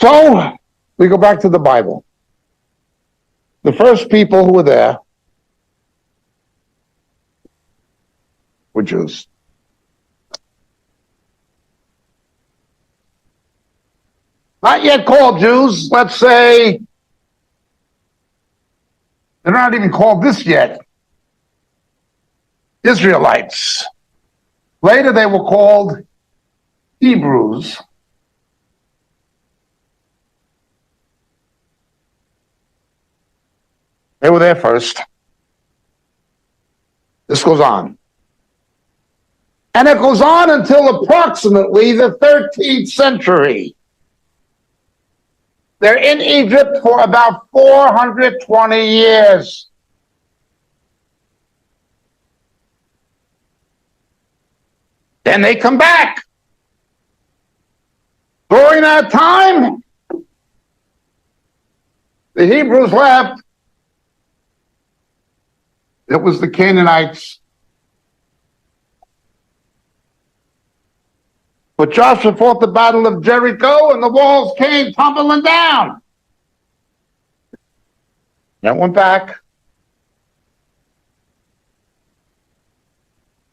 So we go back to the Bible. The first people who were there were Jews. Not yet called Jews. Let's say they're not even called this yet. Israelites. Later they were called Hebrews. They were there first. This goes on. And it goes on until approximately the 13th century. They're in Egypt for about 420 years. Then they come back. During that time, the Hebrews left. It was the Canaanites. But Joshua fought the battle of Jericho and the walls came tumbling down. That went back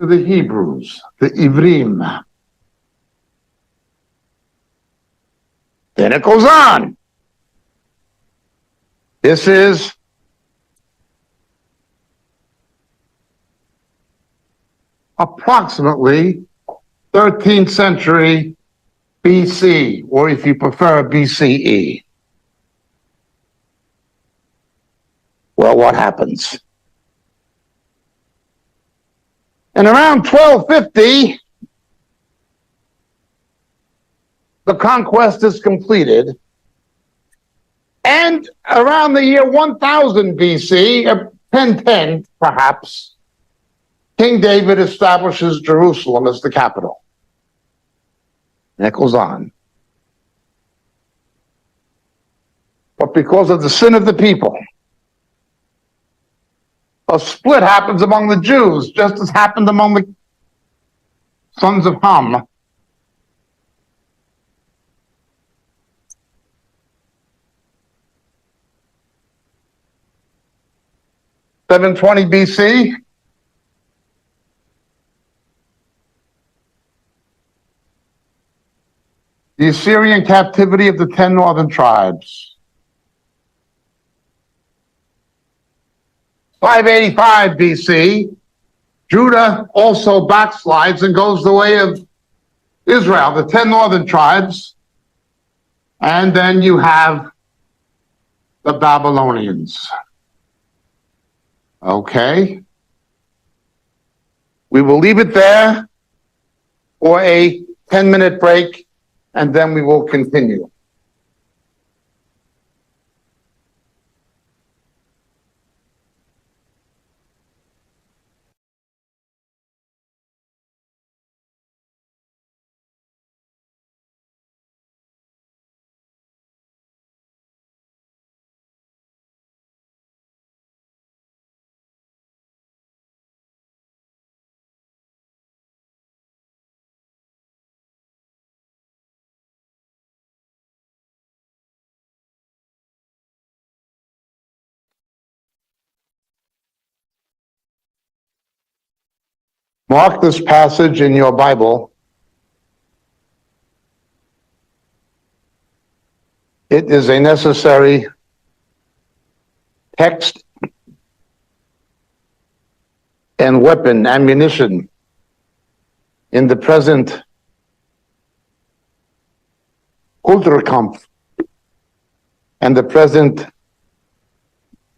to the Hebrews, the Ivrim. Then it goes on. This is approximately 13th century BC, or if you prefer, BCE. Well, what happens? And around 1250, the conquest is completed. And around the year 1000 BC, 1010 perhaps, King David establishes Jerusalem as the capital. And it goes on. But because of the sin of the people, a split happens among the Jews, just as happened among the sons of Ham. (720 BC). The Assyrian captivity of the 10 northern tribes. 585 BC, Judah also backslides and goes the way of Israel, the 10 northern tribes. And then you have the Babylonians. Okay. We will leave it there for a 10-minute break, and then we will continue. Mark this passage in your Bible. It is a necessary text and weapon, ammunition in the present Kulturkampf and the present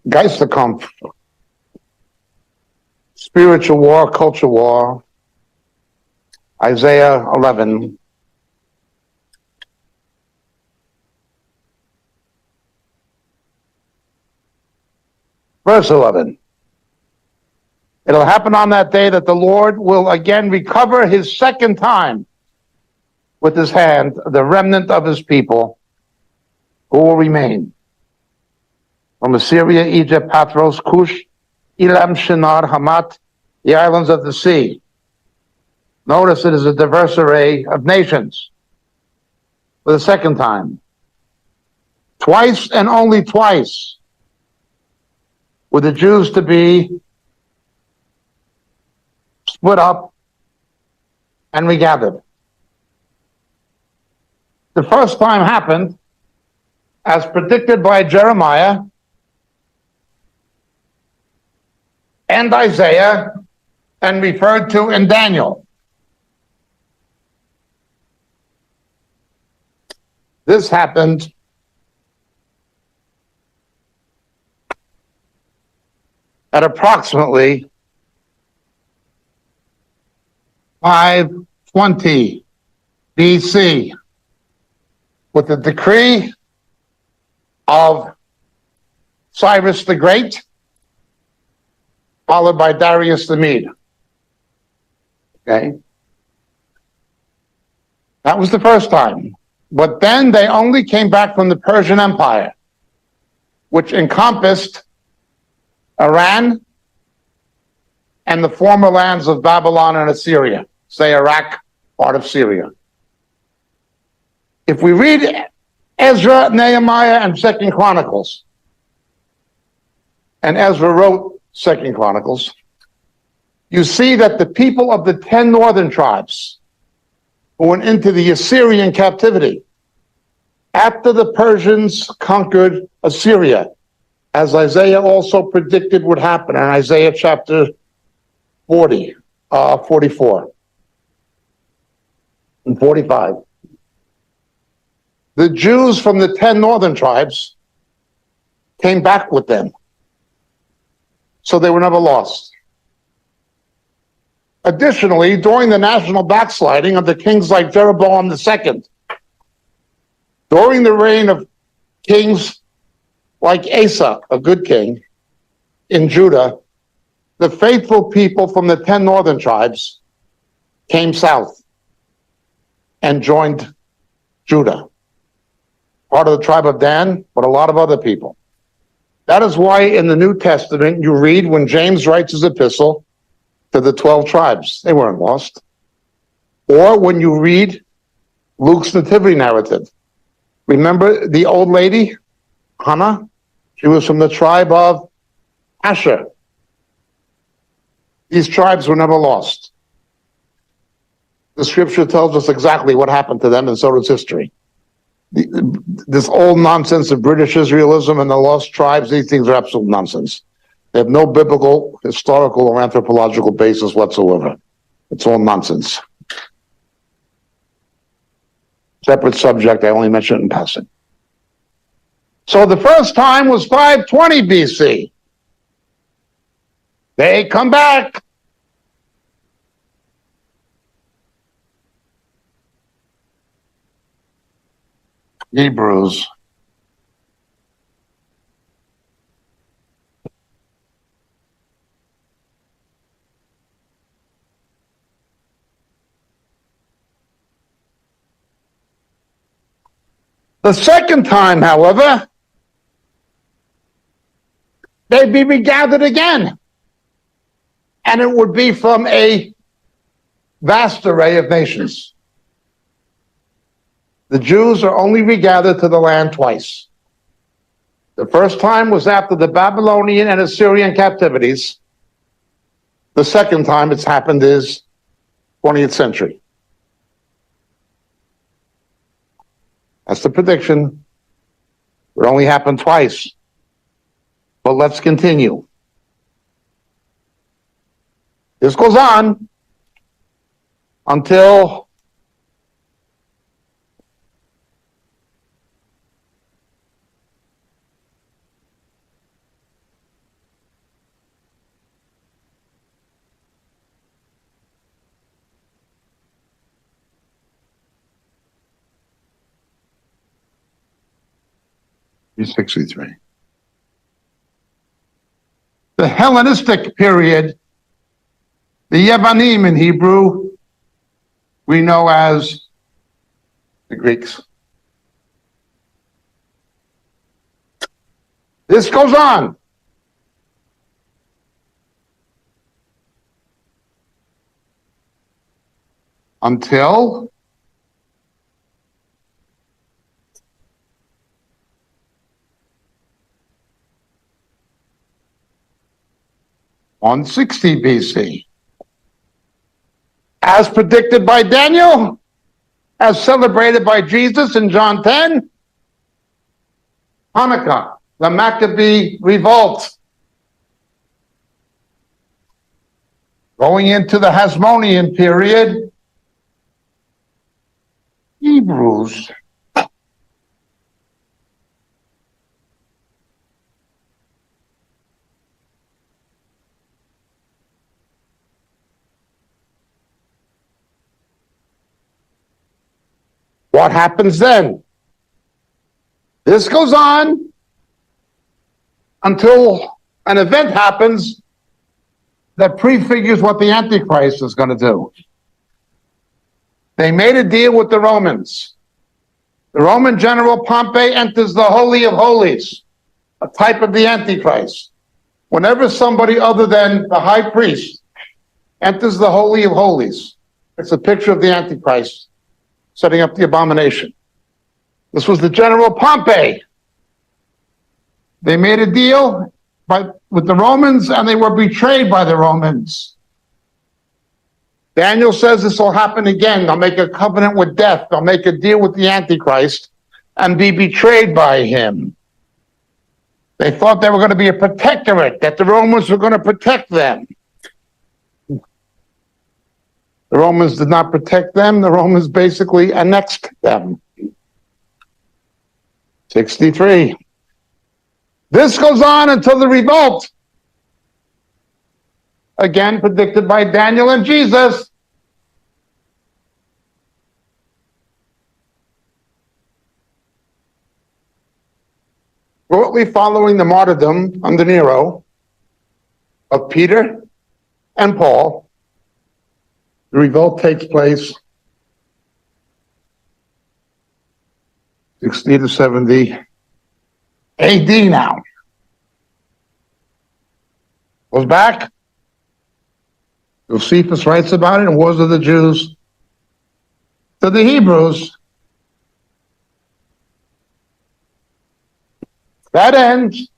Geisterkampf, spiritual war, culture war. Isaiah 11. Verse 11. It'll happen on that day that the Lord will again recover his second time with his hand the remnant of his people who will remain. From Assyria, Egypt, Pathros, Cush, Elam, Shinar, Hamat, the islands of the sea. Notice it is a diverse array of nations for the second time. Twice and only twice were the Jews to be split up and regathered. The first time happened, as predicted by Jeremiah and Isaiah and referred to in Daniel. This happened at approximately 520 BC with the decree of Cyrus the Great, followed by Darius the Mede. Okay? That was the first time. But then they only came back from the Persian Empire, which encompassed Iran and the former lands of Babylon and Assyria, say Iraq, part of Syria. If we read Ezra, Nehemiah, and 2nd Chronicles, and Ezra wrote 2nd Chronicles, you see that the people of the 10 northern tribes who went into the Assyrian captivity after the Persians conquered Assyria, as Isaiah also predicted would happen in Isaiah chapter 44 and 45. The Jews from the 10 northern tribes came back with them, so they were never lost. Additionally, during the national backsliding of the kings like Jeroboam II, during the reign of kings like Asa, a good king, in Judah, the faithful people from the 10 northern tribes came south and joined Judah. Part of the tribe of Dan, but a lot of other people. That is why in the New Testament you read when James writes his epistle to the 12 tribes. They weren't lost. Or when you read Luke's nativity narrative. Remember the old lady, Hannah? She was from the tribe of Asher. These tribes were never lost. The scripture tells us exactly what happened to them, and so does history. This old nonsense of British Israelism and the lost tribes, these things are absolute nonsense. They have no biblical, historical, or anthropological basis whatsoever. It's all nonsense. Separate subject, I only mention it in passing. So the first time was 520 BC. They come back. Hebrews. The second time, however, they'd be regathered again. And it would be from a vast array of nations. The Jews are only regathered to the land twice. The first time was after the Babylonian and Assyrian captivities. The second time it's happened is 20th century. That's the prediction. It only happened twice. But let's continue. This goes on until .63. The Hellenistic period, the Yevanim in Hebrew, we know as the Greeks. This goes on until 160 BC. As predicted by Daniel, as celebrated by Jesus in John 10, Hanukkah, the Maccabee revolt. Going into the Hasmonean period, Hebrews. What happens then? This goes on until an event happens that prefigures what the Antichrist is going to do. They made a deal with the Romans. The Roman general Pompey enters the Holy of Holies, a type of the Antichrist. Whenever somebody other than the high priest enters the Holy of Holies, it's a picture of the Antichrist setting up the abomination. This was the general Pompey. They made a deal with the Romans, and they were betrayed by the Romans. Daniel says this will happen again. They'll make a covenant with death. They'll make a deal with the Antichrist and be betrayed by him. They thought they were going to be a protectorate, that the Romans were going to protect them. The Romans did not protect them. The Romans basically annexed them. 63. This goes on until the revolt. Again, predicted by Daniel and Jesus. Shortly following the martyrdom under Nero of Peter and Paul, the revolt takes place 60 to 70 AD now. Goes back. Josephus writes about it in Wars of the Jews to the Hebrews. That ends.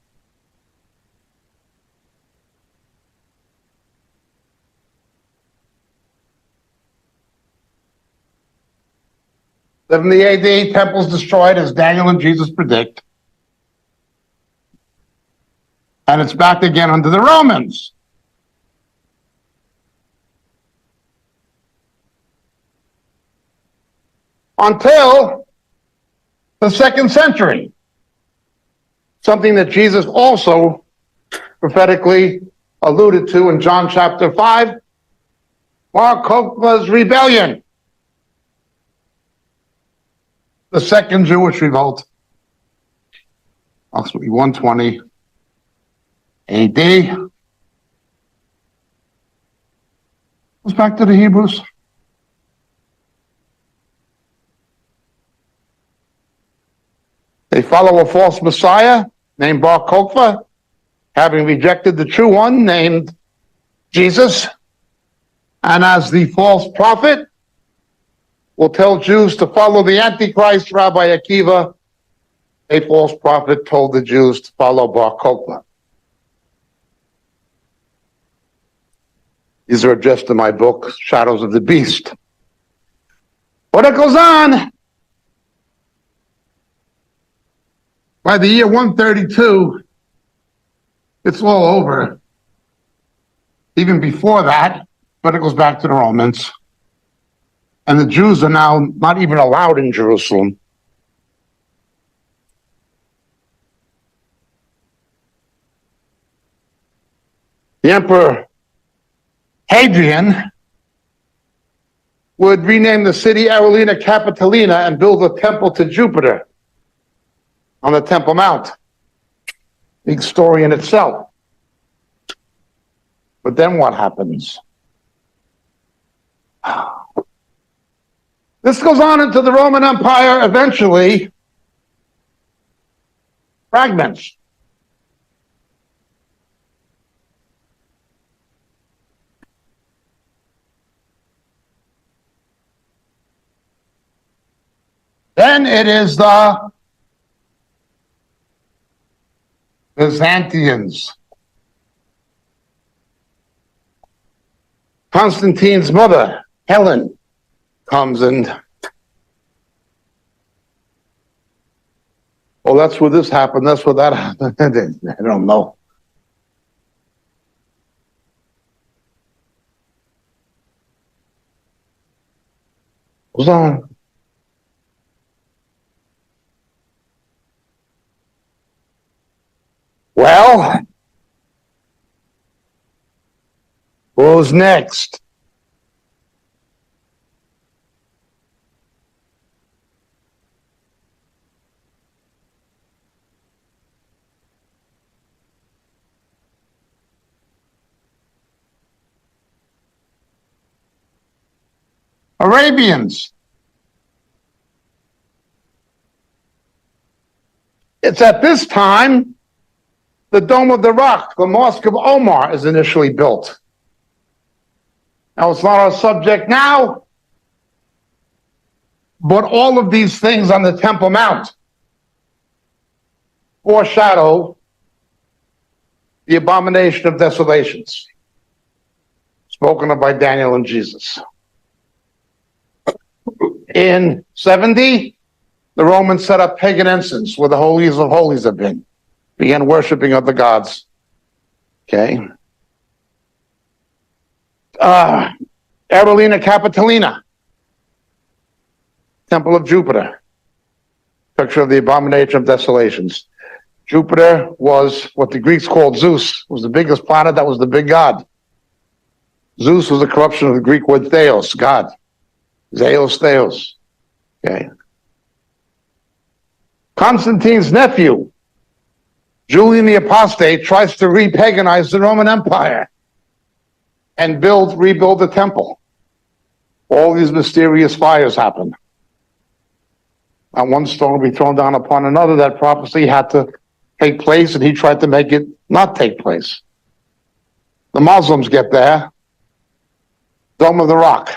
In the AD, temples destroyed as Daniel and Jesus predict. And it's back again under the Romans. Until the 2nd century. Something that Jesus also prophetically alluded to in John chapter 5. Bar Kokhba's rebellion. The second Jewish revolt. Approximately 120 AD. Goes back to the Hebrews. They follow a false Messiah named Bar Kokhba, having rejected the true one named Jesus. And as the false prophet, will tell Jews to follow the Antichrist. Rabbi Akiva, a false prophet, told the Jews to follow Bar Kokhba. These are addressed in my book, Shadows of the Beast. But it goes on. By the year 132, it's all over. Even before that, but it goes back to the Romans. And the Jews are now not even allowed in Jerusalem. The Emperor Hadrian would rename the city Arelina Capitolina and build a temple to Jupiter on the Temple Mount. Big story in itself. But then what happens? This goes on into the Roman Empire, eventually fragments. Then it is the Byzantines. Constantine's mother, Helen, comes and, oh, that's where this happened, that's where that happened. I don't know. Goes on. Well, who's next? Arabians. It's at this time the Dome of the Rock, the Mosque of Omar, is initially built. Now, it's not our subject now, but all of these things on the Temple Mount foreshadow the abomination of desolations spoken of by Daniel and Jesus. In 70, the Romans set up pagan incense where the holies of holies have been, began worshiping of the gods. Okay. Arelina Capitolina, Temple of Jupiter, picture of the abomination of desolations. Jupiter was what the Greeks called Zeus, was the biggest planet, that was the big god. Zeus was a corruption of the Greek word theos, God. Zeus, theos. Okay. Constantine's nephew, Julian the Apostate, tries to re-paganize the Roman Empire and rebuild the temple. All these mysterious fires happen. And one stone will be thrown down upon another. That prophecy had to take place, and he tried to make it not take place. The Muslims get there. Dome of the Rock.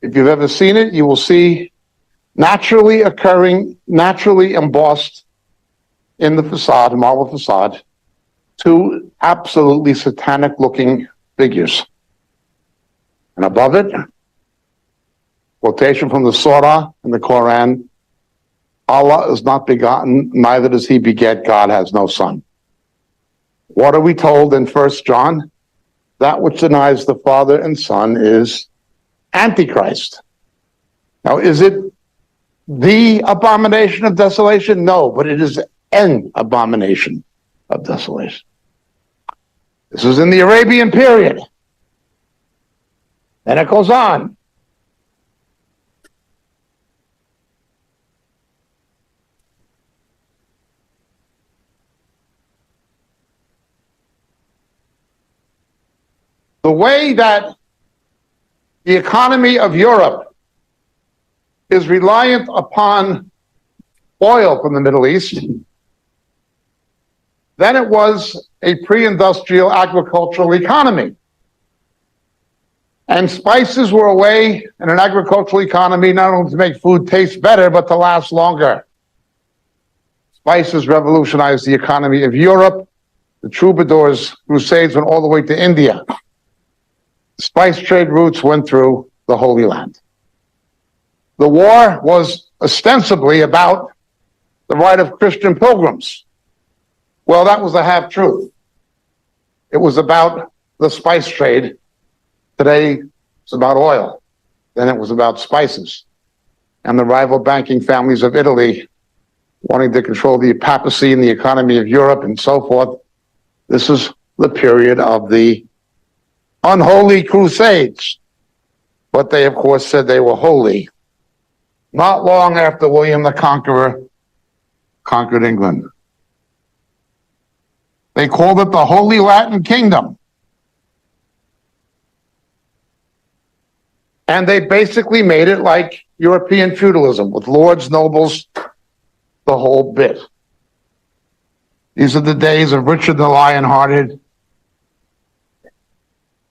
If you've ever seen it, you will see naturally occurring, naturally embossed in the facade, marble facade, two absolutely satanic-looking figures. And above it, quotation from the Surah in the Quran, Allah is not begotten, neither does he beget, God has no son. What are we told in 1 John? That which denies the Father and Son is Antichrist. Now, is it the abomination of desolation? No, but it is an abomination of desolation. This is in the Arabian period. And it goes on. The way that the economy of Europe is reliant upon oil from the Middle East, then it was a pre-industrial agricultural economy. And spices were a way in an agricultural economy not only to make food taste better, but to last longer. Spices revolutionized the economy of Europe. The troubadours' crusades went all the way to India. Spice trade routes went through the Holy Land. The war was ostensibly about the right of Christian pilgrims. Well, that was a half-truth. It was about the spice trade. Today, it's about oil. Then it was about spices. And the rival banking families of Italy wanting to control the papacy and the economy of Europe and so forth. This is the period of the unholy crusades. But they, of course, said they were holy. Not long after William the Conqueror conquered England. They called it the Holy Latin Kingdom. And they basically made it like European feudalism, with lords, nobles, the whole bit. These are the days of Richard the Lion-Hearted,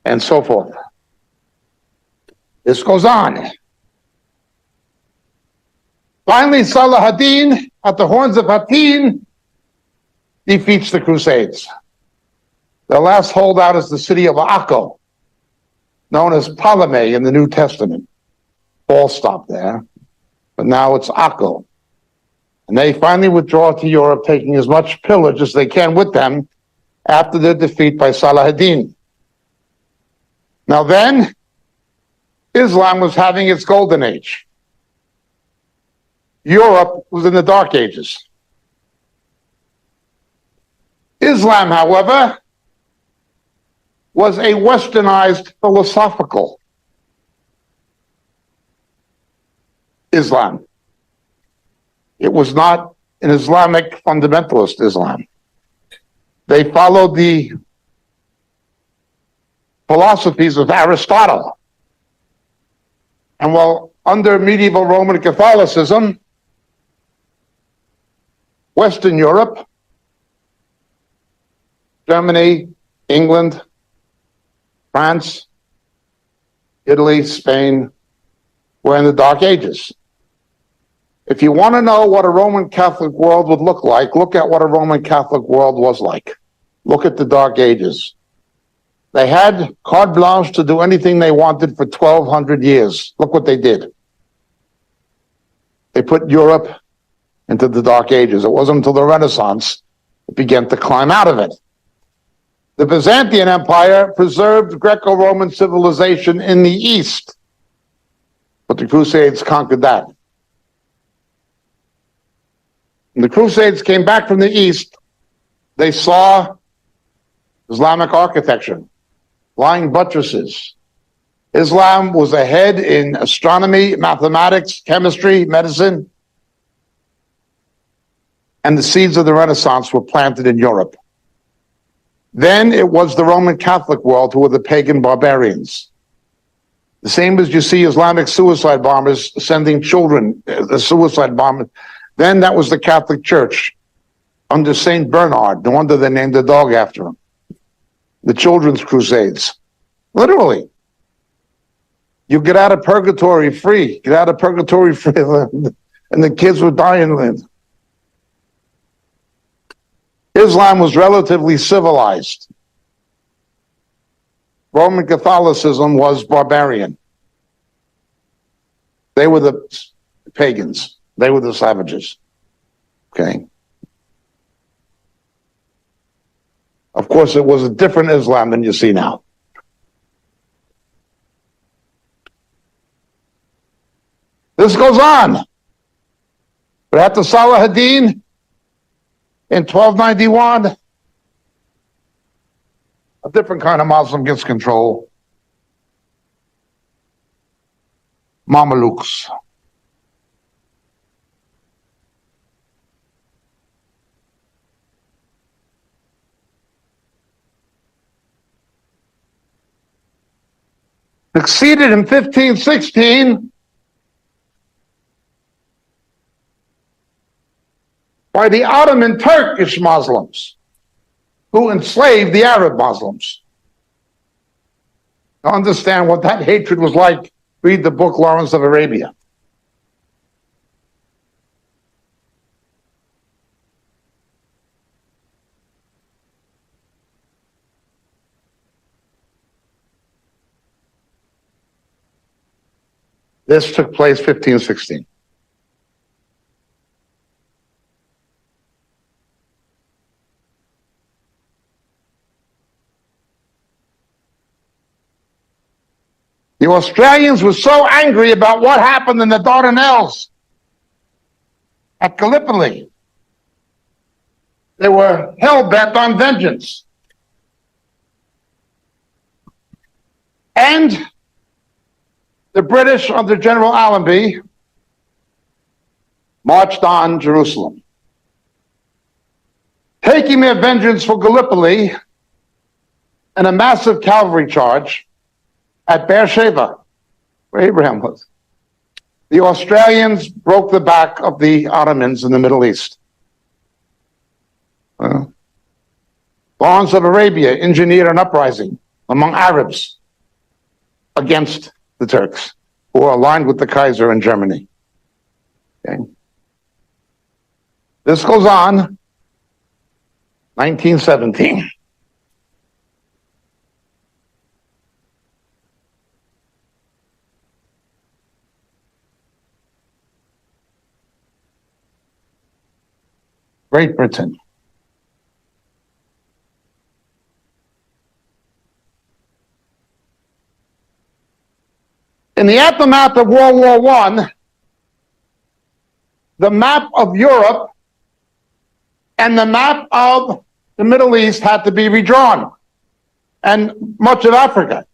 and so forth. This goes on. Finally, Salah ad-Din, at the Horns of Hattin, defeats the Crusades. The last holdout is the city of Akko. known as Ptolemy in the New Testament. Paul stopped there, but now it's Akko. And they finally withdraw to Europe, taking as much pillage as they can with them after their defeat by Saladin. Now then, Islam was having its golden age. Europe was in the Dark Ages. Islam, however, was a westernized philosophical Islam. It was not an Islamic fundamentalist Islam. They followed the philosophies of Aristotle. And while under medieval Roman Catholicism, Western Europe, Germany, England, France, Italy, Spain, were in the Dark Ages. If you want to know what a Roman Catholic world would look like, look at what a Roman Catholic world was like. Look at the Dark Ages. They had carte blanche to do anything they wanted for 1,200 years. Look what they did. They put Europe into the Dark Ages. It wasn't until the Renaissance it began to climb out of it. The Byzantine Empire preserved Greco-Roman civilization in the East, but the Crusades conquered that. When the Crusades came back from the East, they saw Islamic architecture, flying buttresses. Islam was ahead in astronomy, mathematics, chemistry, medicine, and the seeds of the Renaissance were planted in Europe. Then it was the Roman Catholic world who were the pagan barbarians. The same as you see Islamic suicide bombers sending children, the suicide bombers. Then that was the Catholic Church under St. Bernard, no wonder they named the dog after him. The Children's Crusades. Literally. You get out of purgatory free. Get out of purgatory free. And the kids were dying. Islam was relatively civilized. Roman Catholicism was barbarian. They were the pagans. They were the savages. Okay. Of course, it was a different Islam than you see now. This goes on. But after Saladin, in 1291, a different kind of Muslim gets control. Mamelukes. Succeeded in 1516 by the Ottoman Turkish Muslims who enslaved the Arab Muslims. To understand what that hatred was like, read the book Lawrence of Arabia. This took place 1516. The Australians were so angry about what happened in the Dardanelles at Gallipoli. They were hell-bent on vengeance. And the British, under General Allenby, marched on Jerusalem, taking their vengeance for Gallipoli in a massive cavalry charge at Beersheba, where Abraham was. The Australians broke the back of the Ottomans in the Middle East. Lawrence of Arabia engineered an uprising among Arabs against the Turks, who are aligned with the Kaiser in Germany. Okay. This goes on, 1917. Great Britain. In the aftermath of World War I, the map of Europe and the map of the Middle East had to be redrawn, and much of Africa.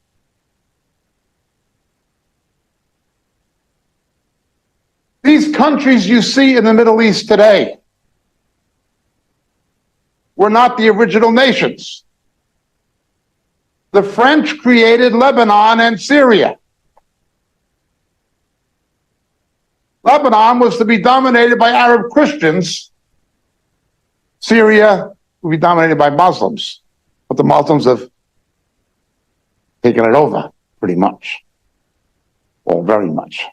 These countries you see in the Middle East today were not the original nations. The French created Lebanon and Syria. Lebanon was to be dominated by Arab Christians. Syria would be dominated by Muslims. But the Muslims have taken it over, pretty much. Or very much.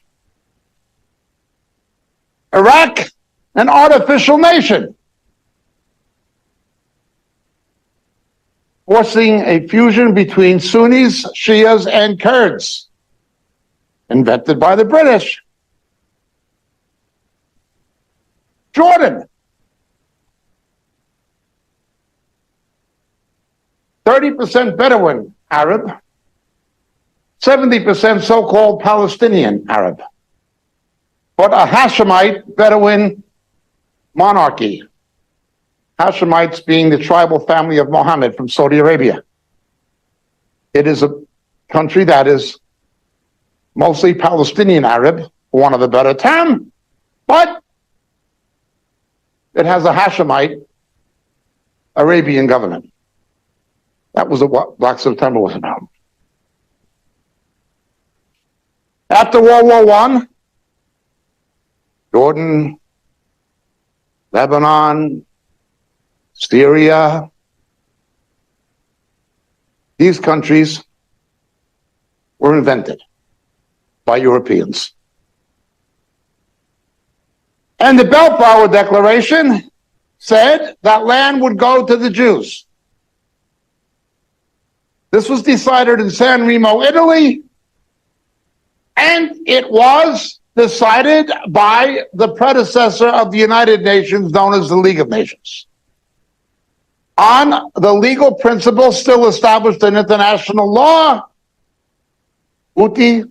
Iraq, an artificial nation, forcing a fusion between Sunnis, Shias, and Kurds, invented by the British. Jordan, 30% Bedouin Arab, 70% so-called Palestinian Arab, but a Hashemite Bedouin monarchy. Hashemites being the tribal family of Mohammed from Saudi Arabia. It is a country that is mostly Palestinian Arab, for want of a better term, but it has a Hashemite Arabian government. That was what Black September was about. After World War I, Jordan, Lebanon, Syria, these countries were invented by Europeans. And the Balfour Declaration said that land would go to the Jews. This was decided in San Remo, Italy, and it was decided by the predecessor of the United Nations, known as the League of Nations, on the legal principle still established in international law, uti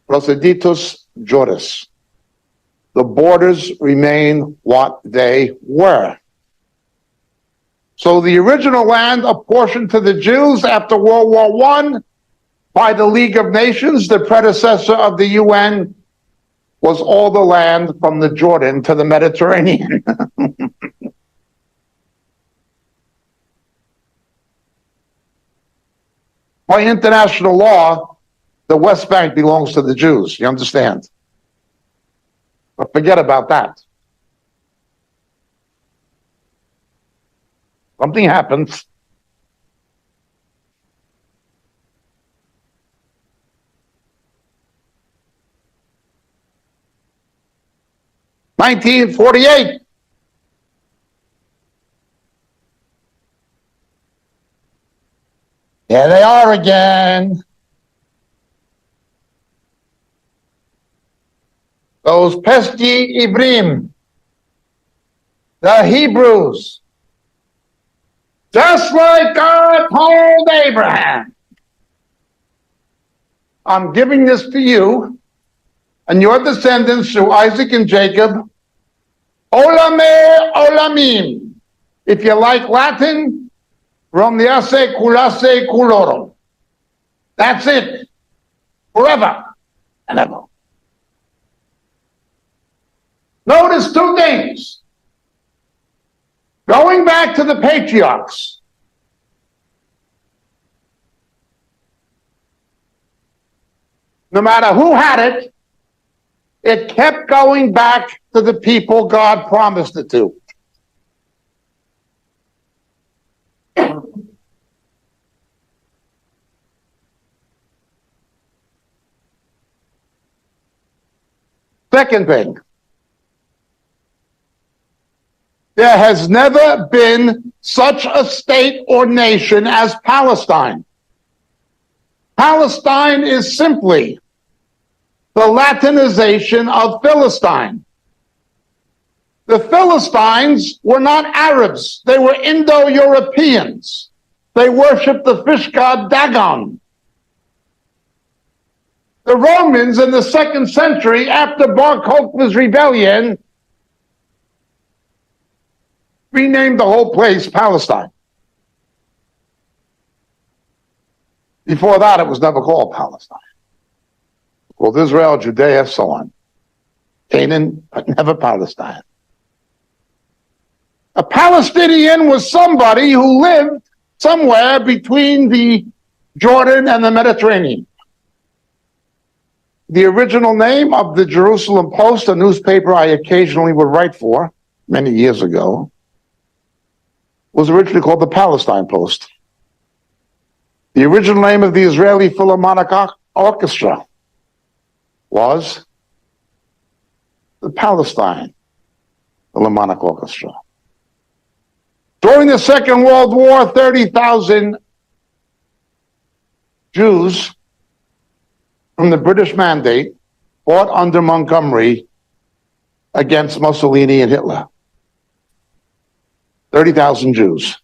proceditus juris. The borders remain what they were. So the original land apportioned to the Jews after World War I by the League of Nations, the predecessor of the UN, was all the land from the Jordan to the Mediterranean. By international law, the West Bank belongs to the Jews, you understand? But forget about that. Something happens. (1948). There they are again. Those pesky Ibrim, the Hebrews, just like God told Abraham. I'm giving this to you and your descendants through Isaac and Jacob. Olame olamim. If you like Latin, Romniase kulase kulorum. That's it. Forever and ever. Notice two things. Going back to the patriarchs, no matter who had it, it kept going back to the people God promised it to. Second thing, there has never been such a state or nation as Palestine. Palestine is simply the Latinization of Philistine. The Philistines were not Arabs. They were Indo-Europeans. They worshiped the fish god Dagon. The Romans in the 2nd century, after Bar Kokhba's rebellion, renamed the whole place Palestine. Before that, it was never called Palestine. Called Israel, Judea, so on. Canaan, but never Palestine. A Palestinian was somebody who lived somewhere between the Jordan and the Mediterranean. The original name of the Jerusalem Post, a newspaper I occasionally would write for many years ago, was originally called the Palestine Post. The original name of the Israeli Philharmonic Orchestra was the Palestine Philharmonic Orchestra. During the Second World War, 30,000 Jews from the British Mandate fought under Montgomery against Mussolini and Hitler. 30,000 Jews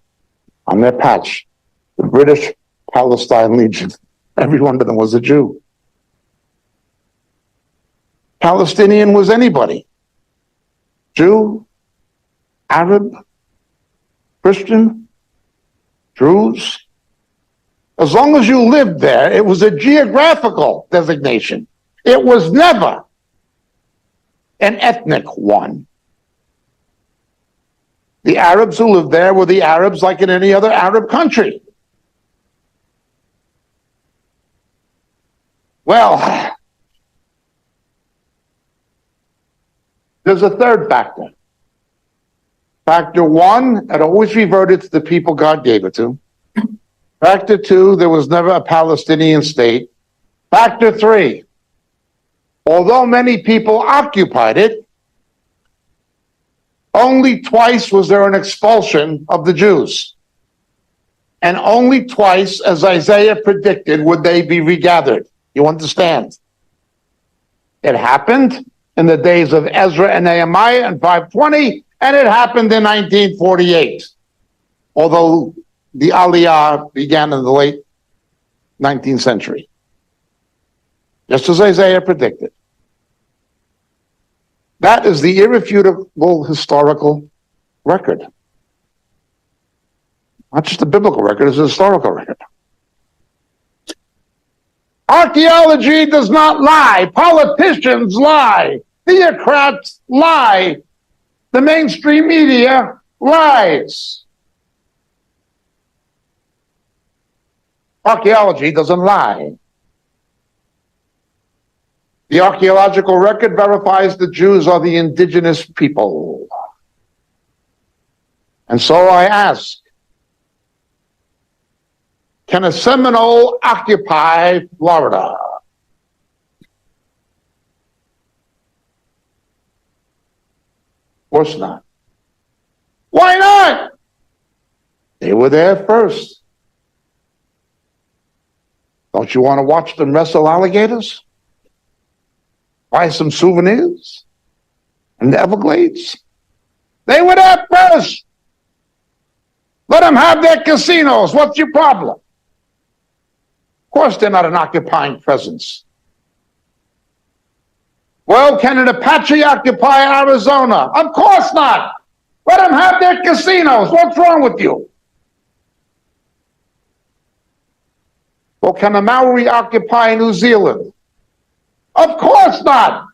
on their patch, the British Palestine Legion. Every one of them was a Jew. Palestinian was anybody. Jew, Arab, Christian, Druze. As long as you lived there, it was a geographical designation. It was never an ethnic one. The Arabs who lived there were the Arabs like in any other Arab country. Well, there's a third factor. Factor one, it always reverted to the people God gave it to. Factor two, there was never a Palestinian state. Factor three, although many people occupied it, only twice was there an expulsion of the Jews. And only twice, as Isaiah predicted, would they be regathered. You understand? It happened in the days of Ezra and Nehemiah in 520, and it happened in 1948. Although the Aliyah began in the late 19th century. Just as Isaiah predicted. That is the irrefutable historical record. Not just a biblical record, it's a historical record. Archaeology does not lie. Politicians lie. Theocrats lie. The mainstream media lies. Archaeology doesn't lie. The archaeological record verifies the Jews are the indigenous people. And so I ask, can a Seminole occupy Florida? Of course not. Why not? They were there first. Don't you want to watch them wrestle alligators? Buy some souvenirs in the Everglades? They were there first. Let them have their casinos. What's your problem? Of course, they're not an occupying presence. Well, can an Apache occupy Arizona? Of course not. Let them have their casinos. What's wrong with you? Well, can a Maori occupy New Zealand? Of course not.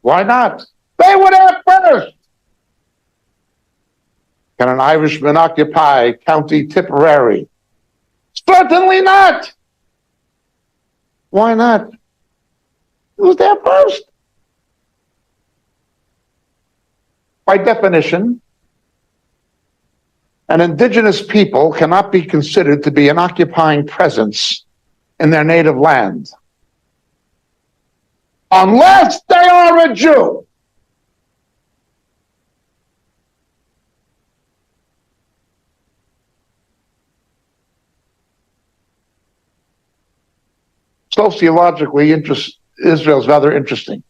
Why not? They were there first. Can an Irishman occupy County Tipperary? Certainly not. Why not? It was there first. By definition, an indigenous people cannot be considered to be an occupying presence in their native land unless they are a Jew. Sociologically, Israel is rather interesting.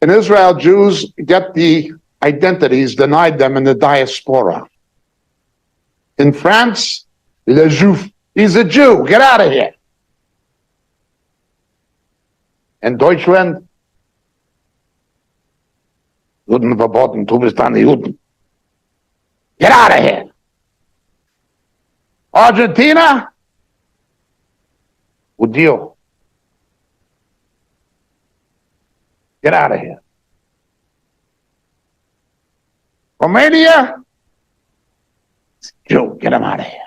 In Israel, Jews get the identities denied them in the diaspora. In France, le Juif, he's a Jew, get out of here. In Deutschland, Juden verboten, du bist eine Juden. Get out of here. Argentina, Judío. Get out of here. Romania, Jew, get him out of here.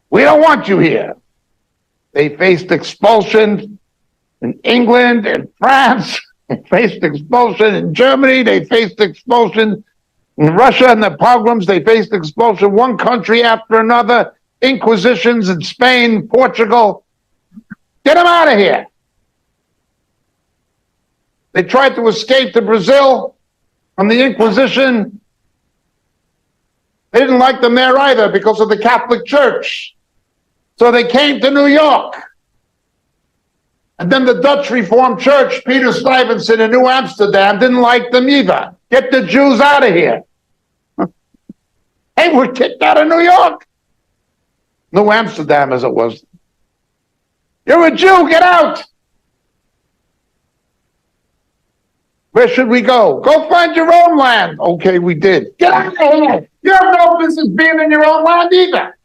We don't want you here. They faced expulsion in England and France. They faced expulsion in Germany. They faced expulsion in Russia and the pogroms. They faced expulsion one country after another. Inquisitions in Spain, Portugal. Get them out of here. They tried to escape to Brazil from the Inquisition. They didn't like them there either because of the Catholic Church. So they came to New York. And then the Dutch Reformed Church, Peter Stuyvesant in New Amsterdam, didn't like them either. Get the Jews out of here. They were kicked out of New York. New Amsterdam, as it was. You're a Jew, get out. Where should we go? Go find your own land. Okay, we did. Get out of here. You have no business being in your own land either.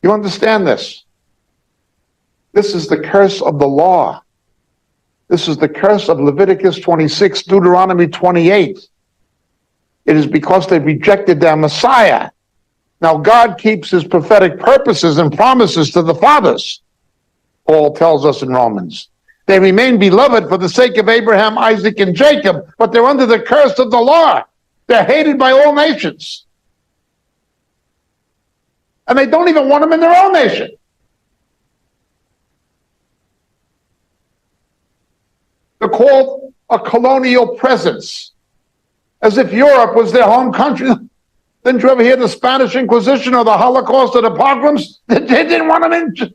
You understand this? This is the curse of the law. This is the curse of Leviticus 26, Deuteronomy 28. It is because they rejected their Messiah. Now, God keeps his prophetic purposes and promises to the fathers, Paul tells us in Romans. They remain beloved for the sake of Abraham, Isaac, and Jacob, but they're under the curse of the law. They're hated by all nations. And they don't even want them in their own nation. They're called a colonial presence, as if Europe was their home country. Didn't you ever hear the Spanish Inquisition or the Holocaust or the pogroms? They didn't want them in.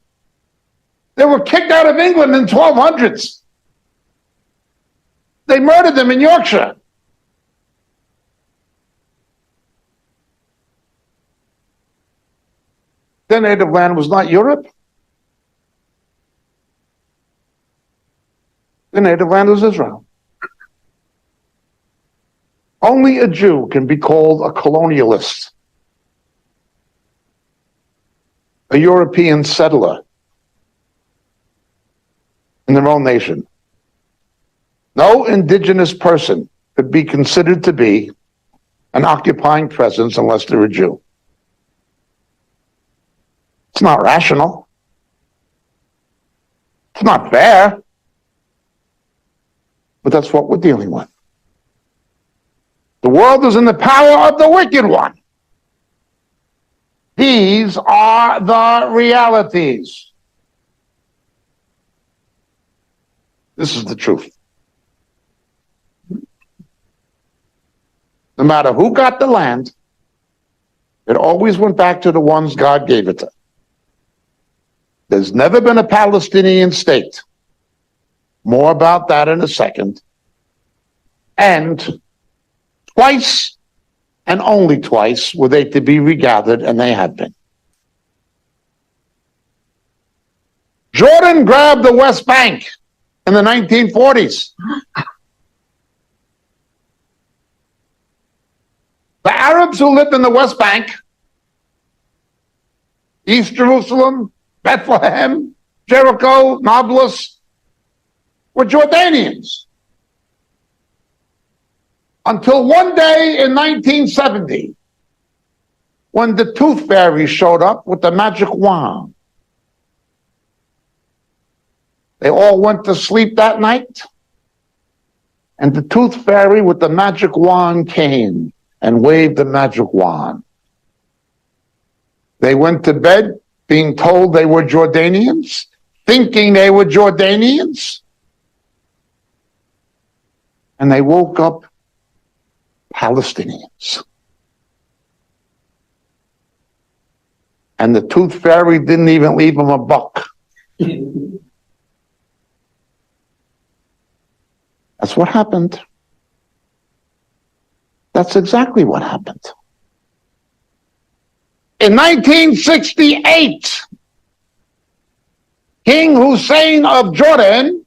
They were kicked out of England in 1200s. They murdered them in Yorkshire. Their native land was not Europe. Their native land was Israel. Only a Jew can be called a colonialist, a European settler in their own nation. No indigenous person could be considered to be an occupying presence unless they're a Jew. It's not rational. It's not fair. But that's what we're dealing with. The world is in the power of the wicked one. These are the realities. This is the truth. No matter who got the land, it always went back to the ones God gave it to. There's never been a Palestinian state. More about that in a second. And twice, and only twice, were they to be regathered, and they have been. Jordan grabbed the West Bank in the 1940s. The Arabs who lived in the West Bank, East Jerusalem, Bethlehem, Jericho, Nablus, were Jordanians. Until one day in 1970, when the Tooth Fairy showed up with the magic wand. They all went to sleep that night, and the Tooth Fairy with the magic wand came and waved the magic wand. They went to bed being told they were Jordanians, thinking they were Jordanians, and they woke up Palestinians. And the Tooth Fairy didn't even leave them a buck. That's what happened. That's exactly what happened. In 1968, King Hussein of Jordan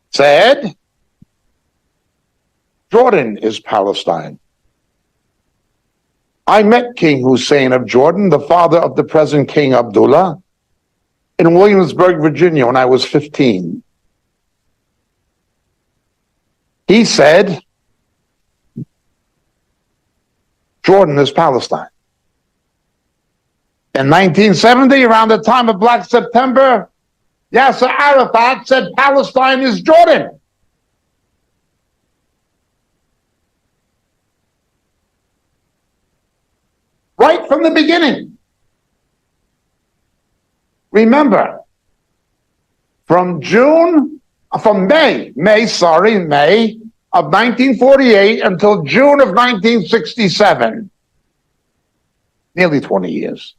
said, Jordan is Palestine. I met King Hussein of Jordan, the father of the present King Abdullah, in Williamsburg, Virginia, when I was 15. He said, Jordan is Palestine. In 1970, around the time of Black September, Yasser Arafat said Palestine is Jordan. Right from the beginning. Remember, from May of 1948 until June of 1967, nearly 20 years.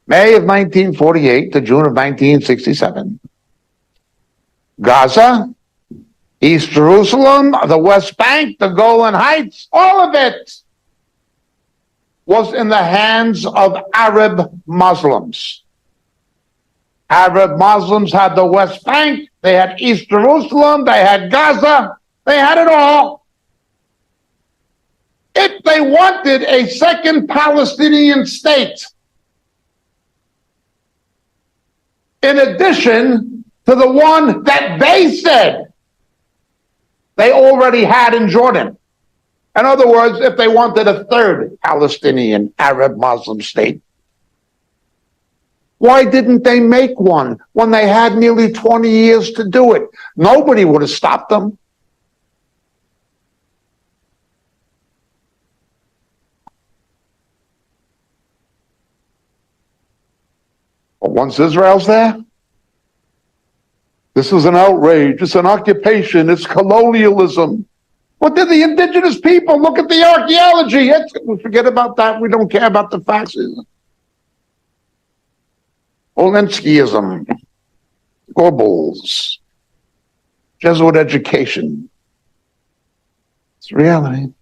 May of 1948 to June of 1967. Gaza, East Jerusalem, the West Bank, the Golan Heights, all of it was in the hands of Arab Muslims. Arab Muslims had the West Bank, they had East Jerusalem, they had Gaza, they had it all. If they wanted a second Palestinian state, in addition to the one that they said they already had in Jordan. In other words, if they wanted a third Palestinian Arab Muslim state, why didn't they make one when they had nearly 20 years to do it? Nobody would have stopped them. But once Israel's there, this is an outrage, it's an occupation, it's colonialism. What did the indigenous people? Look at the archaeology. We forget about that. We don't care about the facts. Olenskism, Goebbels, Jesuit education. It's reality.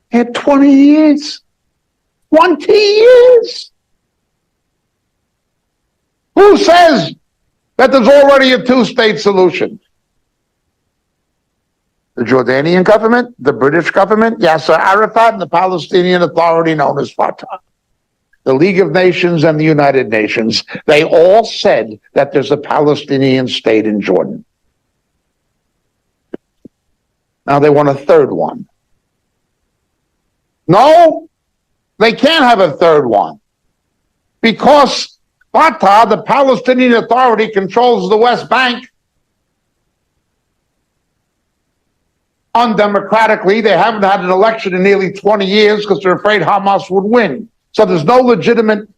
He had 20 years. 20 years! Who says that there's already a two-state solution? The Jordanian government, the British government, Yasser Arafat, and the Palestinian Authority known as Fatah. The League of Nations and the United Nations, they all said that there's a Palestinian state in Jordan. Now they want a third one. No, they can't have a third one because Fatah, the Palestinian Authority, controls the West Bank undemocratically. They haven't had an election in nearly 20 years because they're afraid Hamas would win. So there's no legitimate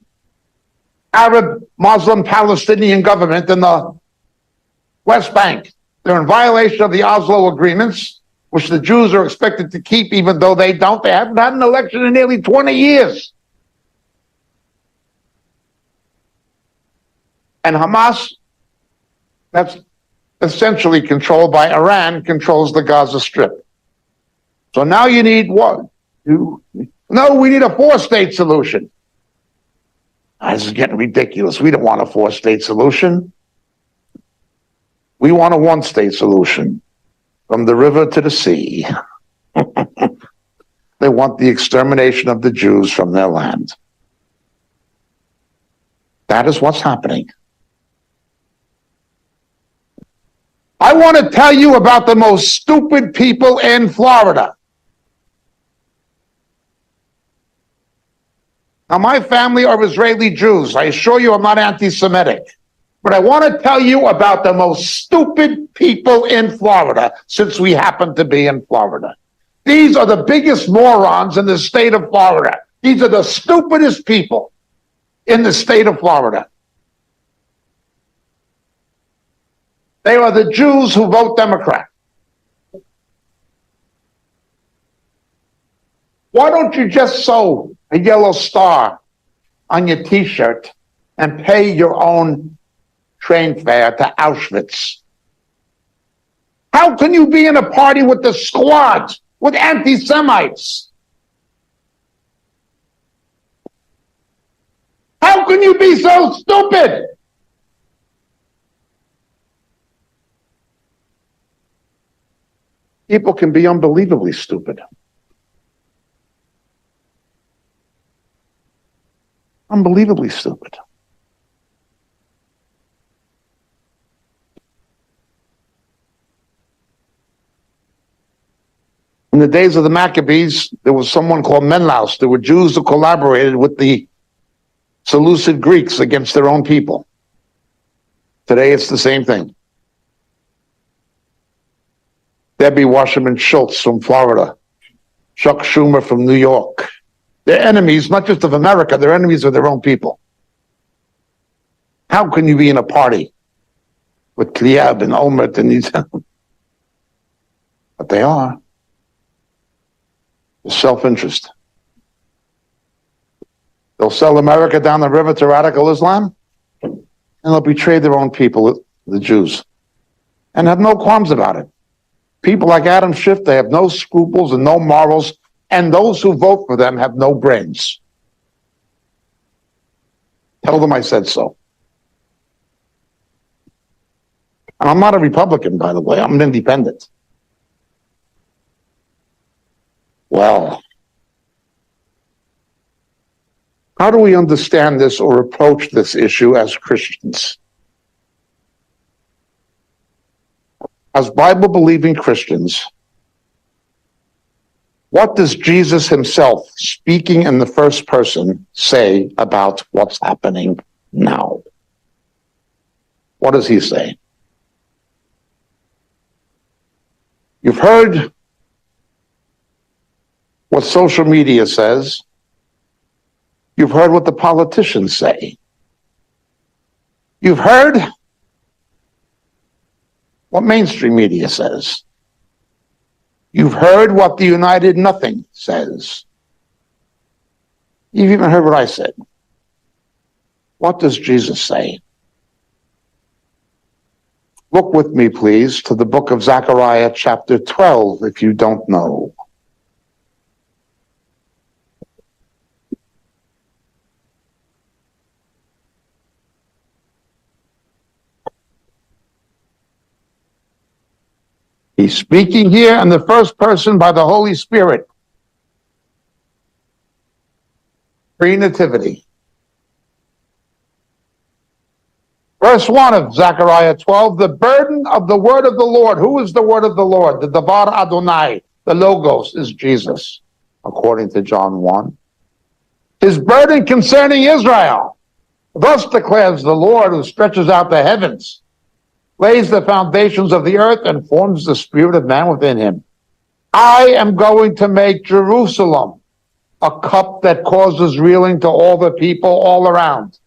Arab, Muslim, Palestinian government in the West Bank. They're in violation of the Oslo agreements, which the Jews are expected to keep even though they don't. They haven't had an election in nearly 20 years. And Hamas, that's essentially controlled by Iran, controls the Gaza Strip. So now you need what? No, we need a four-state solution. This is getting ridiculous. We don't want a four-state solution. We want a one-state solution from the river to the sea. They want the extermination of the Jews from their land. That is what's happening. I want to tell you about the most stupid people in Florida. Now, my family are Israeli Jews. I assure you I'm not anti-Semitic. But I want to tell you about the most stupid people in Florida, since we happen to be in Florida. These are the biggest morons in the state of Florida. These are the stupidest people in the state of Florida. They are the Jews who vote Democrat. Why don't you just sew a yellow star on your T-shirt and pay your own train fare to Auschwitz. How can you be in a party with the squad, with anti-Semites? How can you be so stupid? People can be unbelievably stupid. Unbelievably stupid. In the days of the Maccabees, there was someone called Menelaus. There were Jews who collaborated with the Seleucid Greeks against their own people. Today, it's the same thing. Debbie Wasserman Schultz from Florida, Chuck Schumer from New York. They're enemies, not just of America, they're enemies of their own people. How can you be in a party with Tliab and Olmert and these? But they are. It's self-interest. They'll sell America down the river to radical Islam, and they'll betray their own people, the Jews, and have no qualms about it. People like Adam Schiff, they have no scruples and no morals, and those who vote for them have no brains. Tell them I said so. And I'm not a Republican, by the way. I'm an independent. Well, how do we understand this or approach this issue as Christians? As Bible-believing Christians, what does Jesus himself, speaking in the first person, say about what's happening now? What does he say? You've heard what social media says. You've heard what the politicians say. You've heard what mainstream media says. You've heard what the United Nothing says. You've even heard what I said. What does Jesus say? Look with me, please, to the book of Zechariah, chapter 12, if you don't know. He's speaking here in the first person by the Holy Spirit. Pre-nativity. Verse 1 of Zechariah 12, the burden of the word of the Lord. Who is the word of the Lord? The Davar Adonai, the Logos, is Jesus, according to John 1. His burden concerning Israel. Thus declares the Lord, who stretches out the heavens, lays the foundations of the earth, and forms the spirit of man within him. I am going to make Jerusalem a cup that causes reeling to all the people all around.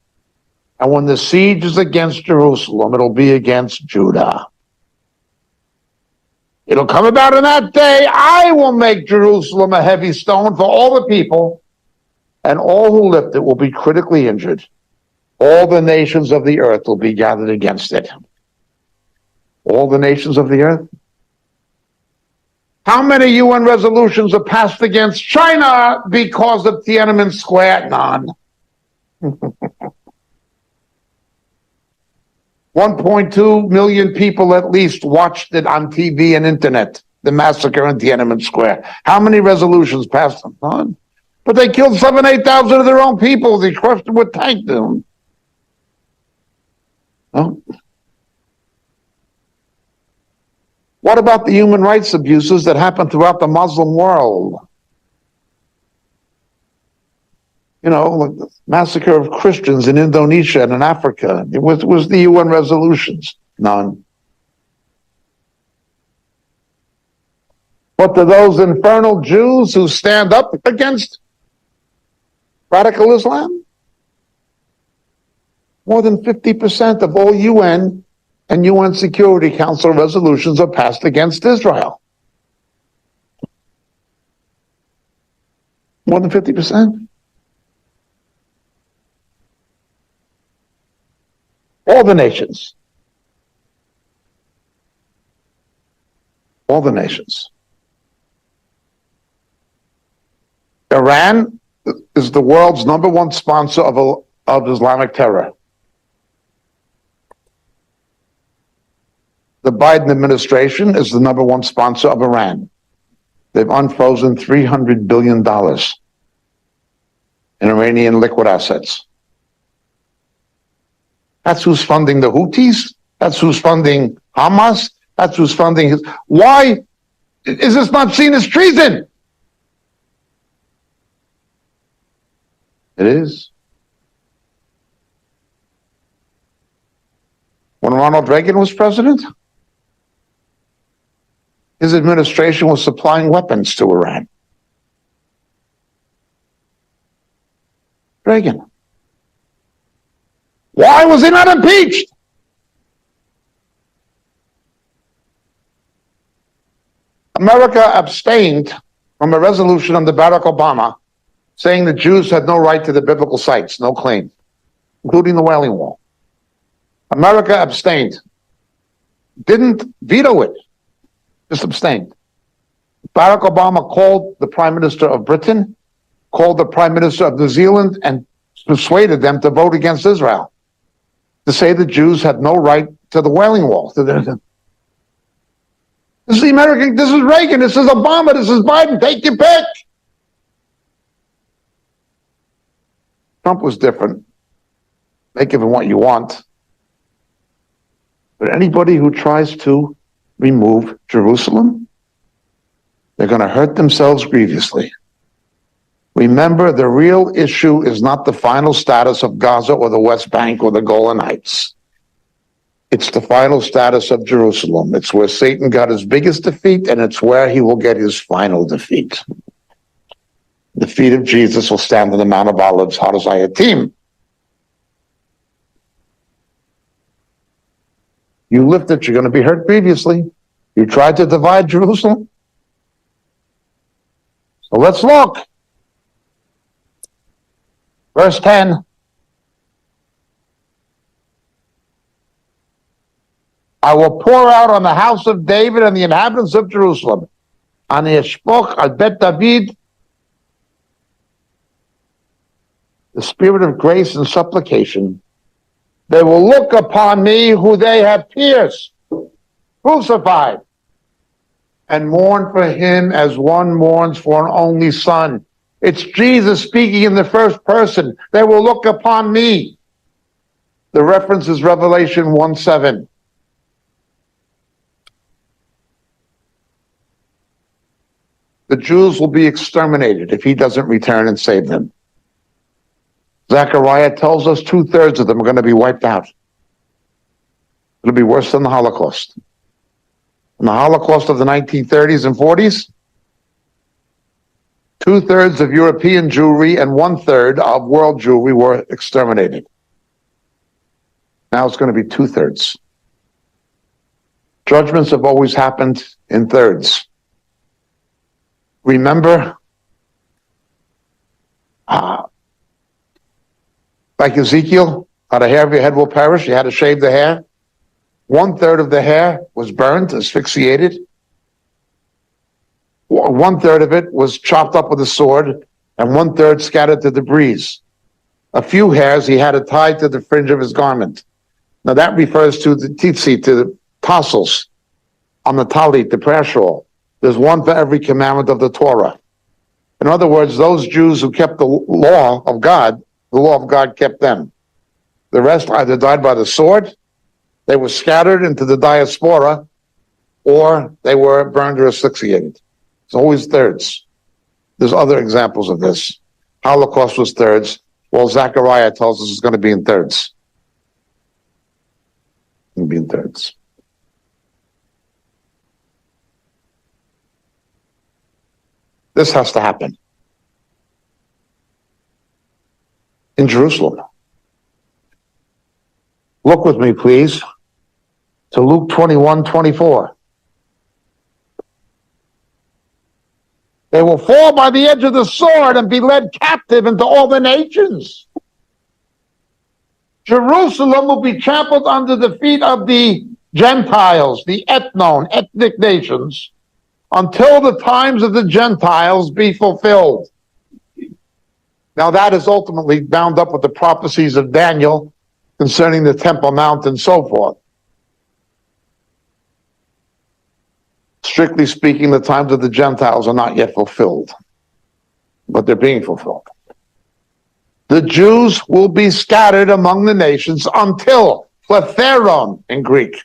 And when the siege is against Jerusalem, it'll be against Judah. It'll come about in that day, I will make Jerusalem a heavy stone for all the people, and all who lift it will be critically injured. All the nations of the earth will be gathered against it. All the nations of the earth? How many UN resolutions are passed against China because of Tiananmen Square? None. 1.2 million people at least watched it on TV and internet, the massacre in Tiananmen Square. How many resolutions passed? None. But they killed 7,000-8,000 of their own people. They crushed them with tank doom. No. What about the human rights abuses that happen throughout the Muslim world? You know, like the massacre of Christians in Indonesia and in Africa. It was the UN resolutions. None. But to those infernal Jews who stand up against radical Islam, more than 50% of all UN and UN Security Council resolutions are passed against Israel. More than 50%. All the nations. All the nations. Iran is the world's #1 sponsor of Islamic terror. The Biden administration is the #1 sponsor of Iran. They've unfrozen $300 billion in Iranian liquid assets. That's who's funding the Houthis. That's who's funding Hamas. That's who's funding his. Why is this not seen as treason? It is. When Ronald Reagan was president, his administration was supplying weapons to Iran. Reagan. Why was he not impeached? America abstained from a resolution under Barack Obama saying the Jews had no right to the biblical sites, no claim, including the Wailing Wall. America abstained. Didn't veto it, just abstained. Barack Obama called the Prime Minister of Britain, called the Prime Minister of New Zealand, and persuaded them to vote against Israel, to say the Jews had no right to the Wailing Wall. This is the American, this is Reagan, this is Obama, this is Biden, take your pick. Trump was different. Make of him what you want. But anybody who tries to remove Jerusalem, they're going to hurt themselves grievously. Remember, the real issue is not the final status of Gaza or the West Bank or the Golan Heights. It's the final status of Jerusalem. It's where Satan got his biggest defeat, and it's where he will get his final defeat. The feet of Jesus will stand on the Mount of Olives, Har-Zayim. You lift it, you're going to be hurt grievously. You tried to divide Jerusalem. So let's look. Verse 10. I will pour out on the house of David and the inhabitants of Jerusalem, Ani eshpoch al bet David, the spirit of grace and supplication. They will look upon me who they have pierced, crucified, and mourn for him as one mourns for an only son. It's Jesus speaking in the first person. They will look upon me. The reference is Revelation 1:7. The Jews will be exterminated if he doesn't return and save them. Zechariah tells us 2/3 of them are going to be wiped out. It'll be worse than the Holocaust. In the Holocaust of the 1930s and 40s, 2/3 of European Jewry and 1/3 of world Jewry were exterminated. Now it's going to be 2/3. Judgments have always happened in thirds. Remember, like Ezekiel, how the hair of your head will perish, you had to shave the hair. 1/3 of the hair was burned, asphyxiated. 1/3 of it was chopped up with a sword, and 1/3 scattered to the breeze. A few hairs he had to tie to the fringe of his garment. Now that refers to the tzitzit, to the tassels on the talit, the prayer shawl. There's one for every commandment of the Torah. In other words, those Jews who kept the law of God kept them. The rest either died by the sword, they were scattered into the diaspora, or they were burned or asphyxiated. It's always thirds. There's other examples of this. Holocaust was thirds. Well, Zechariah tells us it's going to be in thirds. It's going to be in thirds. This has to happen in Jerusalem. Look with me, please, to Luke 21:24. They will fall by the edge of the sword and be led captive into all the nations. Jerusalem will be trampled under the feet of the Gentiles, the ethnic nations, until the times of the Gentiles be fulfilled. Now that is ultimately bound up with the prophecies of Daniel concerning the Temple Mount and so forth. Strictly speaking, the times of the Gentiles are not yet fulfilled, but they're being fulfilled. The Jews will be scattered among the nations until, pletheron in Greek.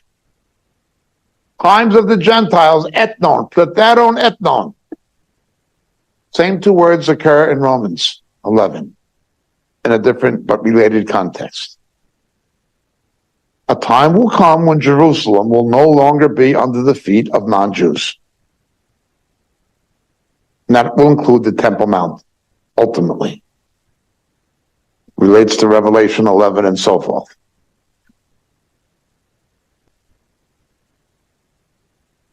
Times of the Gentiles, ethnon, pletheron, ethnon. Same two words occur in Romans 11 in a different but related context. A time will come when Jerusalem will no longer be under the feet of non-Jews. And that will include the Temple Mount, ultimately. Relates to Revelation 11 and so forth.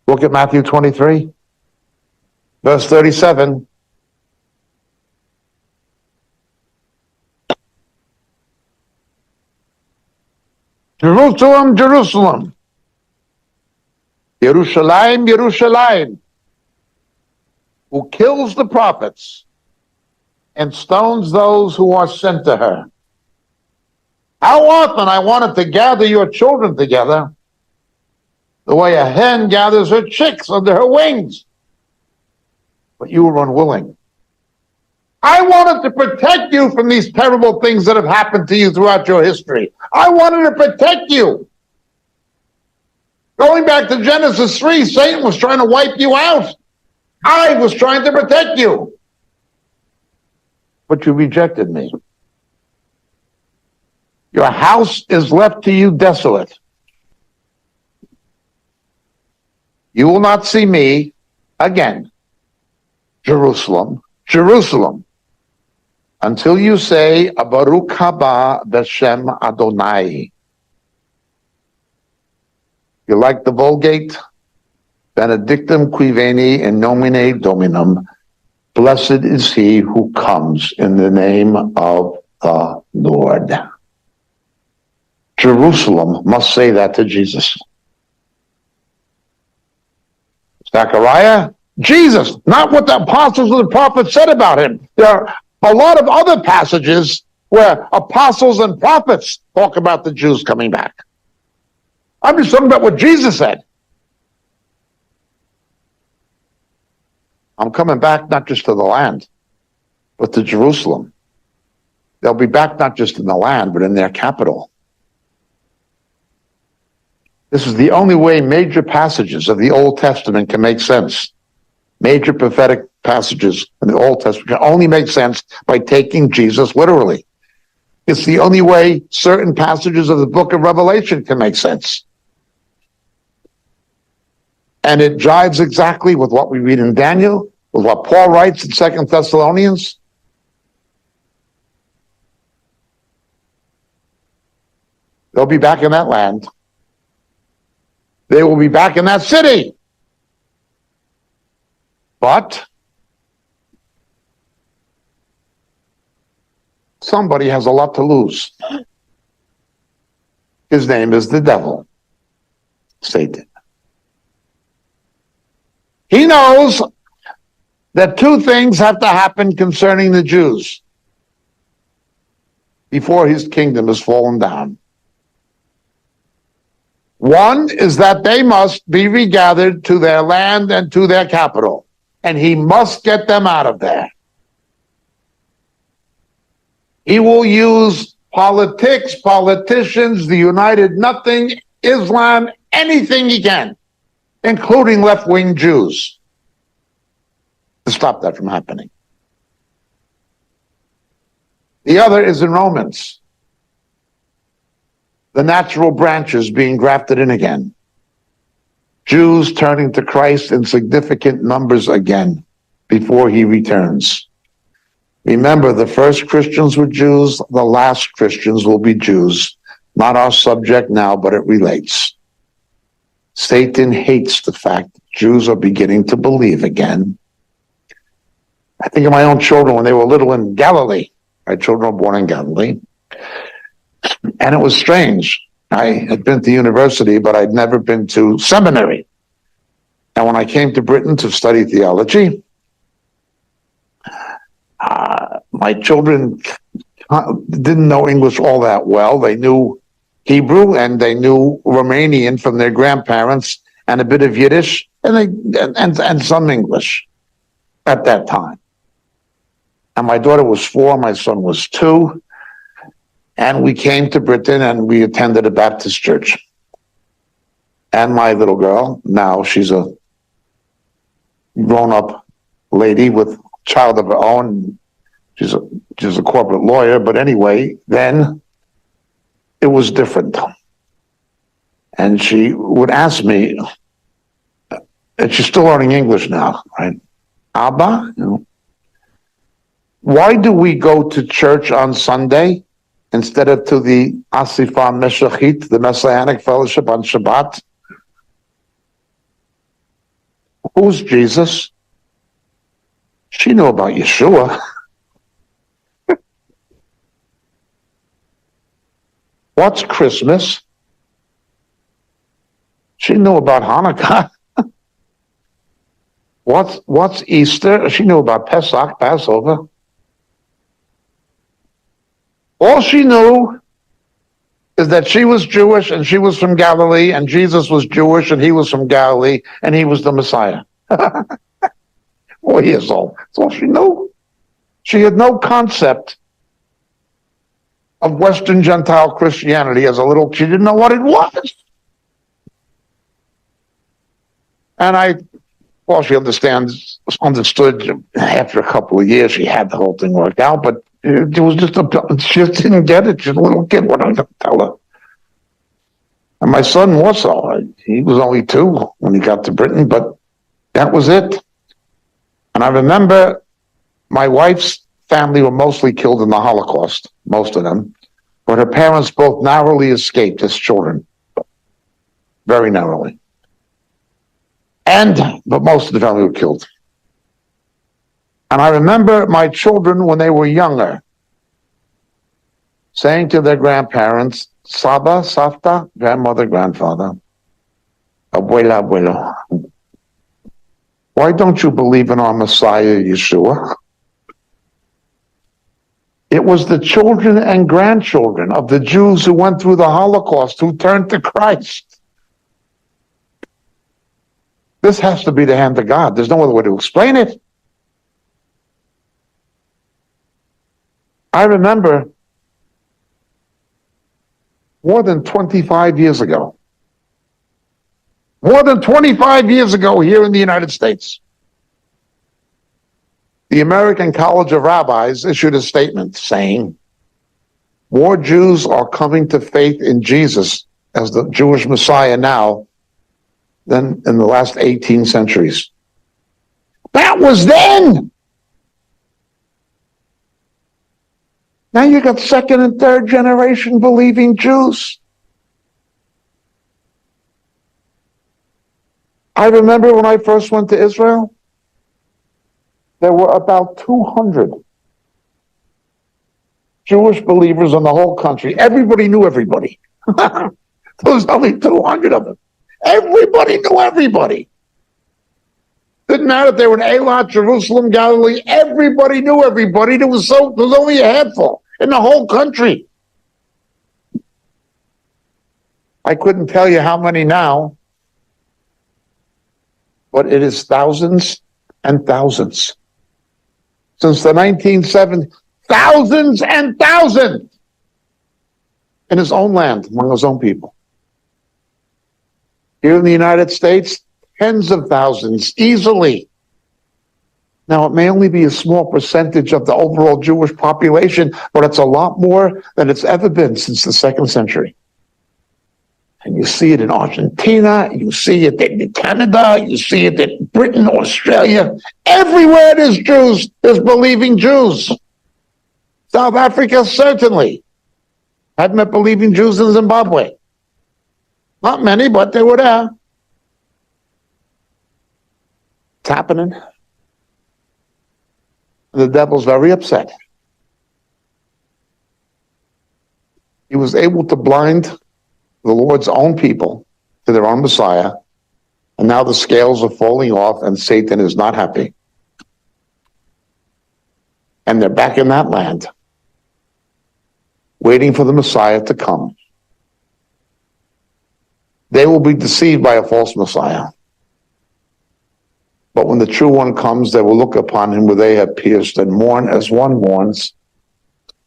Look at Matthew 23, verse 37. Jerusalem, Jerusalem. Yerushalayim, Yerushalayim. Who kills the prophets and stones those who are sent to her. How often I wanted to gather your children together the way a hen gathers her chicks under her wings, but you were unwilling. I wanted to protect you from these terrible things that have happened to you throughout your history. I wanted to protect you. Going back to Genesis 3, Satan was trying to wipe you out. I was trying to protect you. But you rejected me. Your house is left to you desolate. You will not see me again, Jerusalem, Jerusalem, until you say, Baruch haba b'shem Adonai. You like the Vulgate? Benedictum qui veni in nomine Dominum. Blessed is he who comes in the name of the Lord. Jerusalem must say that to Jesus. Zechariah, Jesus, not what the apostles and the prophets said about him. There are a lot of other passages where apostles and prophets talk about the Jews coming back. I'm just talking about what Jesus said. I'm coming back not just to the land, but to Jerusalem. They'll be back not just in the land, but in their capital. This is the only way major passages of the Old Testament can make sense. Major prophetic passages in the Old Testament can only make sense by taking Jesus literally. It's the only way certain passages of the book of Revelation can make sense. And it jives exactly with what we read in Daniel, with what Paul writes in 2 Thessalonians. They'll be back in that land. They will be back in that city. But somebody has a lot to lose. His name is the devil, Satan. He knows that two things have to happen concerning the Jews before his kingdom has fallen down. One is that they must be regathered to their land and to their capital, and he must get them out of there. He will use politics, politicians, the United Nothing, Islam, anything he can, including left-wing Jews, to stop that from happening. The other is in Romans. The natural branches being grafted in again. Jews turning to Christ in significant numbers again before he returns. Remember, the first Christians were Jews, the last Christians will be Jews. Not our subject now, but it relates. Satan hates the fact that Jews are beginning to believe again. I think of my own children when they were little in Galilee. My children were born in Galilee. And it was strange. I had been to university, but I'd never been to seminary. And when I came to Britain to study theology, my children didn't know English all that well. They knew Hebrew and they knew Romanian from their grandparents and a bit of Yiddish and some English at that time. And my daughter was 4, my son was 2. And we came to Britain and we attended a Baptist church. And my little girl, now she's a grown-up lady with a child of her own. She's a corporate lawyer. But anyway, then it was different. And she would ask me, and she's still learning English now, right? Abba, why do we go to church on Sunday instead of to the Asifa Meshachit, the Messianic Fellowship on Shabbat? Who's Jesus? She knew about Yeshua. What's Christmas? She knew about Hanukkah. What's Easter? She knew about Pesach, Passover. All she knew is that she was Jewish and she was from Galilee, and Jesus was Jewish and he was from Galilee, and he was the Messiah. 4 years old. That's all she knew. She had no concept of Western Gentile Christianity as a little. She didn't know what it was. And she understood after a couple of years. She had the whole thing worked out, but it was she just didn't get it. She's a little kid. What am I going to tell her? And my son more so. He was only 2 when he got to Britain, but that was it. And I remember my wife's family were mostly killed in the Holocaust, most of them, but her parents both narrowly escaped as children, very narrowly. But most of the family were killed. And I remember my children, when they were younger, saying to their grandparents, Saba, Savta, grandmother, grandfather, abuela, abuelo, why don't you believe in our Messiah, Yeshua? It was the children and grandchildren of the Jews who went through the Holocaust who turned to Christ. This has to be the hand of God. There's no other way to explain it. I remember more than 25 years ago here in the United States, the American College of Rabbis issued a statement saying, more Jews are coming to faith in Jesus as the Jewish Messiah now than in the last 18 centuries. That was then. Now you got 2nd and 3rd generation believing Jews. I remember when I first went to Israel, there were about 200 Jewish believers in the whole country. Everybody knew everybody. There was only 200 of them. Everybody knew everybody. Didn't matter if they were in Eilat, Jerusalem, Galilee. Everybody knew everybody. There was only a handful in the whole country. I couldn't tell you how many now, but it is thousands and thousands. Since the 1970s, thousands and thousands in his own land, among his own people. Here in the United States, tens of thousands, easily. Now, it may only be a small percentage of the overall Jewish population, but it's a lot more than it's ever been since the 2nd century. And you see it in Argentina, you see it in Canada, you see it in Britain, Australia. Everywhere there's Jews, there's believing Jews. South Africa, certainly. I've met believing Jews in Zimbabwe. Not many, but they were there. It's happening. The devil's very upset. He was able to blind the Lord's own people to their own Messiah, and now the scales are falling off and Satan is not happy. And they're back in that land, waiting for the Messiah to come. They will be deceived by a false Messiah. But when the true one comes, they will look upon him where they have pierced and mourn as one mourns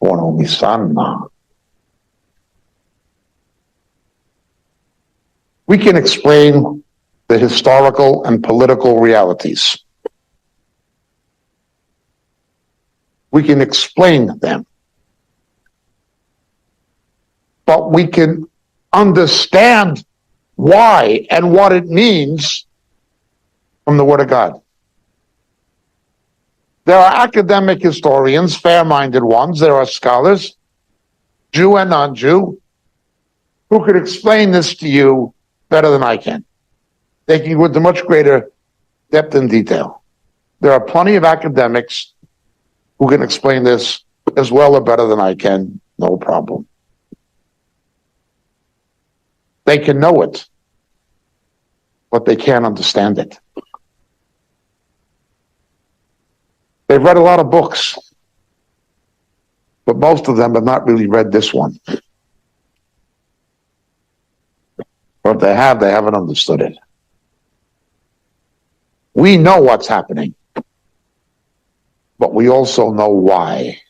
for an only son. We can explain the historical and political realities. We can explain them. But we can understand why and what it means from the Word of God. There are academic historians, fair-minded ones. There are scholars, Jew and non-Jew, who could explain this to you better than I can. They can go into much greater depth and detail. There are plenty of academics who can explain this as well or better than I can, no problem. They can know it, but they can't understand it. They've read a lot of books, but most of them have not really read this one. Or if they have, they haven't understood it. We know what's happening, but we also know why.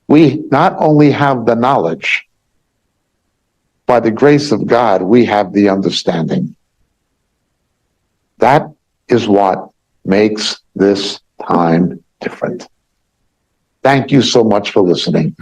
We not only have the knowledge, by the grace of God, we have the understanding. That is what makes this time different. Thank you so much for listening.